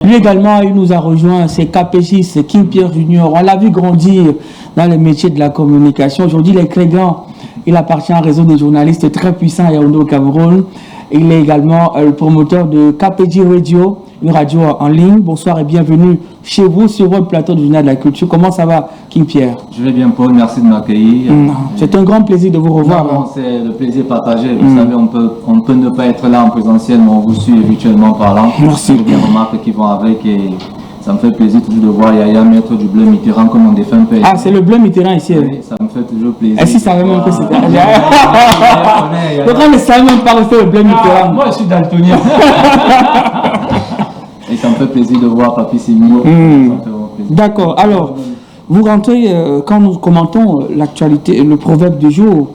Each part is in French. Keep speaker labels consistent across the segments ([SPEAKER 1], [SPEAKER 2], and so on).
[SPEAKER 1] Lui également, il nous a rejoint, c'est KPJ, c'est King Pierre Junior. On l'a vu grandir dans les métiers de la communication. Aujourd'hui, il est Crégan. Il appartient à un réseau des journalistes très puissant à Yaoundé au Cameroun. Il est également le promoteur de KPJ Radio, une radio en ligne. Bonsoir et bienvenue chez vous sur votre plateau du Journal de la Culture. Comment ça va, King Pierre?
[SPEAKER 2] Je vais bien, Paul. Merci de m'accueillir.
[SPEAKER 1] C'est un grand plaisir de vous revoir.
[SPEAKER 2] Non, c'est le plaisir partagé. Vous savez, on peut ne pas être là en présentiel, mais on vous suit virtuellement parlant.
[SPEAKER 1] Merci.
[SPEAKER 2] Il y a des remarques qui vont avec et ça me fait plaisir toujours de voir Yaya, maître du bleu Mitterrand, comme mon défunt père.
[SPEAKER 1] Ah, c'est le bleu Mitterrand ici.
[SPEAKER 2] Oui, ça me fait toujours plaisir.
[SPEAKER 1] Et si ça savait même que c'était... Donc on ne savait même pas que c'était le bleu Mitterrand.
[SPEAKER 2] Moi, je suis daltonien. Et ça me fait plaisir de voir Papi Simio.
[SPEAKER 1] D'accord. Alors, vous rentrez, quand nous commentons l'actualité, le proverbe du jour,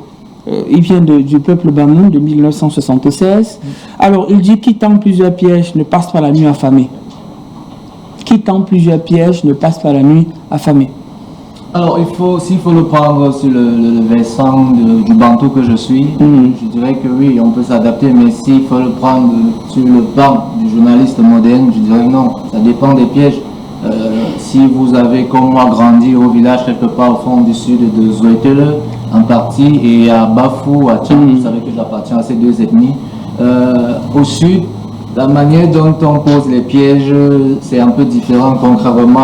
[SPEAKER 1] il vient du peuple Bamoun de 1976. Alors, il dit « Qui tend plusieurs pièges ne passe pas la nuit affamé ». Qui tend plusieurs pièges ne passe pas la nuit affamé.
[SPEAKER 2] Alors, s'il faut le prendre sur le versant du bantou que je suis, je dirais que oui, on peut s'adapter, mais s'il faut le prendre sur le banc du journaliste moderne, je dirais que non, ça dépend des pièges. Si vous avez, comme moi, grandi au village quelque part au fond du sud de Zouetele, en partie, et à Bafou, à Tchad, vous savez que j'appartiens à ces deux ethnies, au sud, la manière dont on pose les pièges, c'est un peu différent, contrairement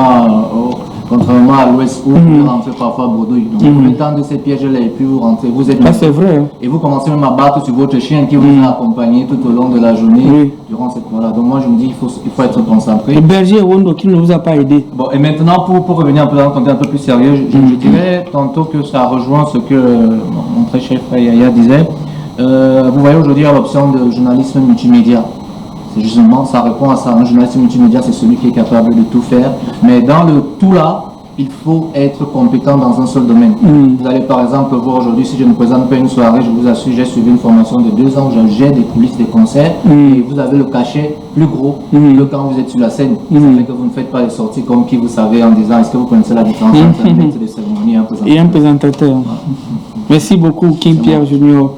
[SPEAKER 2] à l'ouest où vous rentrez parfois bredouille. Donc, le temps de ces pièges-là, et puis vous rentrez, vous êtes...
[SPEAKER 1] c'est vrai.
[SPEAKER 2] Et vous commencez même à battre sur votre chien qui vous a accompagné tout au long de la journée, durant cette fois-là. Donc moi, je me dis, il faut être concentré.
[SPEAKER 1] Le berger Wondo qui ne vous a pas aidé.
[SPEAKER 2] Bon, et maintenant, pour revenir un peu dans un contexte un peu plus sérieux, je dirais tantôt que ça rejoint ce que mon très cher frère Yaya disait. Vous voyez aujourd'hui l'option de journalisme multimédia. Justement, ça répond à ça. Un journaliste multimédia, c'est celui qui est capable de tout faire. Mais dans le tout là, il faut être compétent dans un seul domaine. Vous allez par exemple voir aujourd'hui, si je ne présente pas une soirée, je vous assure, j'ai suivi une formation de 2 ans où je gère des coulisses des concerts et vous avez le cachet plus gros que quand vous êtes sur la scène. Ça fait que vous ne faites pas les sorties comme qui vous savez en disant, est-ce que vous connaissez la différence entre un maître de cérémonie et un présentateur?
[SPEAKER 1] Et un présentateur. Merci beaucoup, King Pierre Junior.